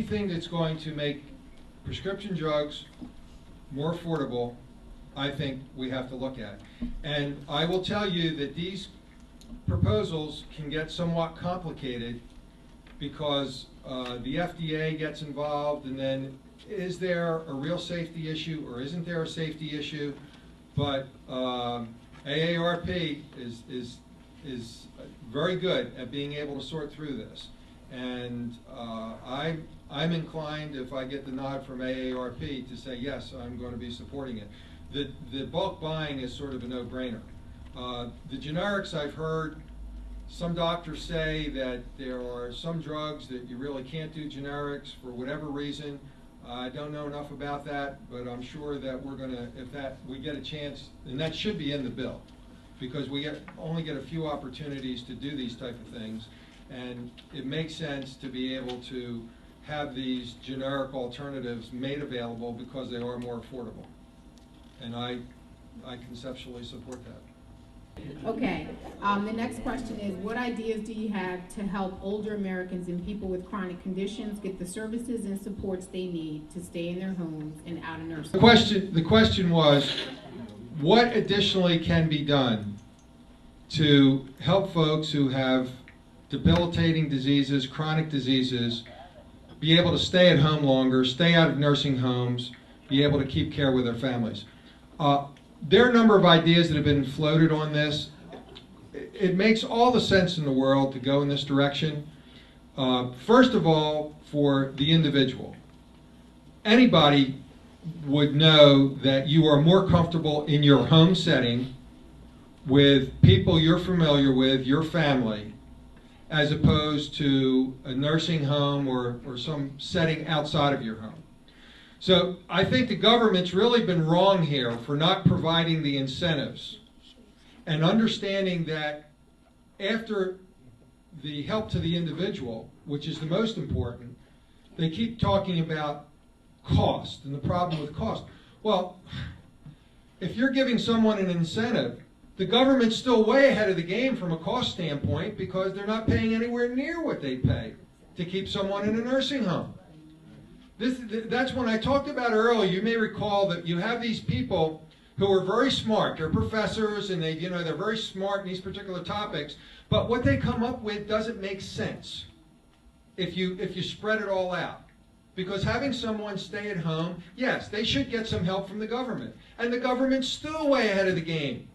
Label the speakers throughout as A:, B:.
A: anything that's going to make prescription drugs more affordable, I think we have to look at. And I will tell you that these proposals can get somewhat complicated because the FDA gets involved, and then is there a real safety issue or isn't there a safety issue? But AARP is very good at being able to sort through this. And I'm inclined, if I get the nod from AARP, to say yes, I'm going to be supporting it. The bulk buying is sort of a no-brainer. The generics, I've heard some doctors say that there are some drugs that you really can't do generics for whatever reason. I don't know enough about that, but I'm sure that we're going to, if we get a chance, and that should be in the bill, because we only get a few opportunities to do these type of things, and it makes sense to be able to have these generic alternatives made available because they are more affordable. And I conceptually support that.
B: Okay, the next question is, what ideas do you have to help older Americans and people with chronic conditions get the services and supports they need to stay in their homes and out of nursing?
A: The question was, what additionally can be done to help folks who have debilitating diseases, chronic diseases, be able to stay at home longer, stay out of nursing homes, be able to keep care with their families? There are a number of ideas that have been floated on this. It makes all the sense in the world to go in this direction. First of all, for the individual. Anybody would know that you are more comfortable in your home setting with people you're familiar with, your family, as opposed to a nursing home or some setting outside of your home. So I think the government's really been wrong here for not providing the incentives and understanding that after the help to the individual, which is the most important, they keep talking about cost and the problem with cost. Well, if you're giving someone an incentive, the government's still way ahead of the game from a cost standpoint because they're not paying anywhere near what they pay to keep someone in a nursing home. That's when I talked about earlier. You may recall that you have these people who are very smart. They're professors, and they're very smart in these particular topics. But what they come up with doesn't make sense if you spread it all out. Because having someone stay at home, yes, they should get some help from the government, and the government's still way ahead of the game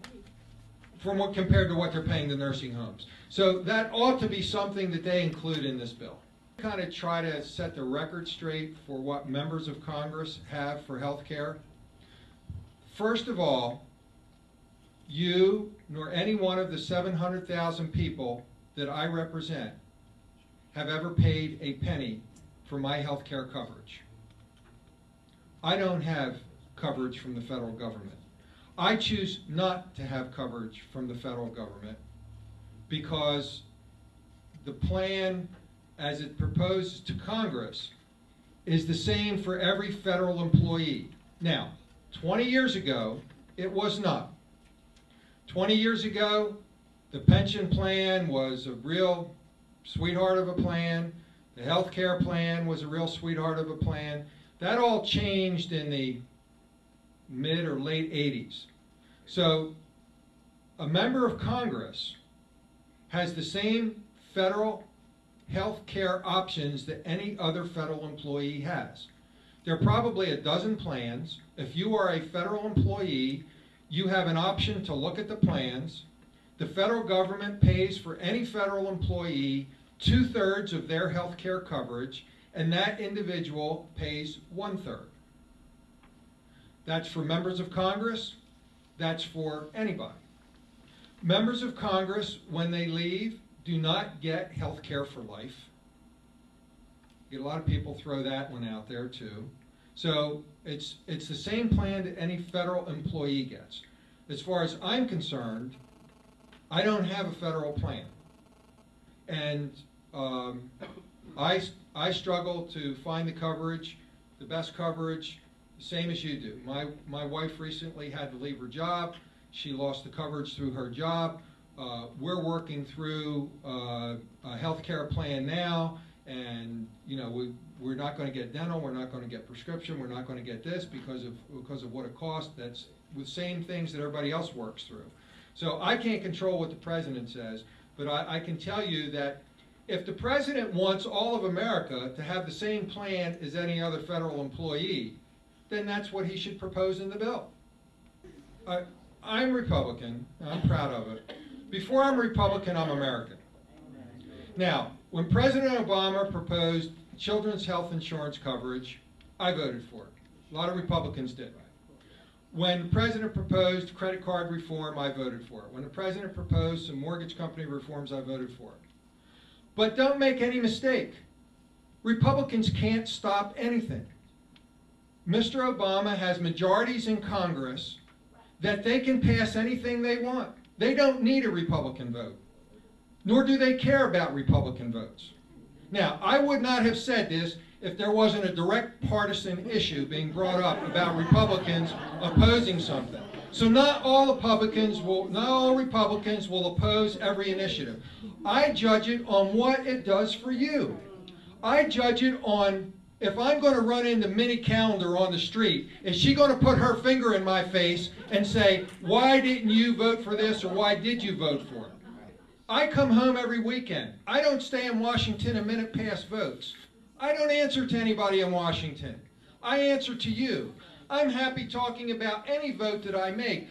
A: from compared to what they're paying the nursing homes. So that ought to be something that they include in this bill. Kind of try to set the record straight for what members of Congress have for health care. First of all, you nor any one of the 700,000 people that I represent have ever paid a penny for my health care coverage. I don't have coverage from the federal government. I choose not to have coverage from the federal government because the plan as it proposes to Congress is the same for every federal employee. Now, 20 years ago, it was not. 20 years ago, the pension plan was a real sweetheart of a plan. The health care plan was a real sweetheart of a plan. That all changed in the mid or late 80s. So a member of Congress has the same federal health care options that any other federal employee has. There are probably a dozen plans. If you are a federal employee, you have an option to look at the plans. The federal government pays for any federal employee 2/3 of their health care coverage, and that individual pays 1/3. That's for members of Congress. That's for anybody. Members of Congress, when they leave, do not get health care for life. A lot of people throw that one out there too. So it's the same plan that any federal employee gets. As far as I'm concerned, I don't have a federal plan. And I struggle to find the coverage, the best coverage, the same as you do. My wife recently had to leave her job. She lost the coverage through her job. We're working through a health care plan now, and we're not going to get dental, we're not going to get prescription, we're not going to get this because of what it costs. That's the same things that everybody else works through. So I can't control what the president says, but I can tell you that if the president wants all of America to have the same plan as any other federal employee, then that's what he should propose in the bill. I'm Republican, I'm proud of it. Before I'm Republican, I'm American. Now, when President Obama proposed children's health insurance coverage, I voted for it. A lot of Republicans did. When the president proposed credit card reform, I voted for it. When the president proposed some mortgage company reforms, I voted for it. But don't make any mistake. Republicans can't stop anything. Mr. Obama has majorities in Congress that they can pass anything they want. They don't need a Republican vote, nor do they care about Republican votes. Now, I would not have said this if there wasn't a direct partisan issue being brought up about Republicans opposing something. So not all Republicans will oppose every initiative. I judge it on what it does for you. I judge it on, if I'm going to run into Minnie Calendar on the street, is she going to put her finger in my face and say, why didn't you vote for this, or why did you vote for it? I come home every weekend. I don't stay in Washington a minute past votes. I don't answer to anybody in Washington. I answer to you. I'm happy talking about any vote that I make,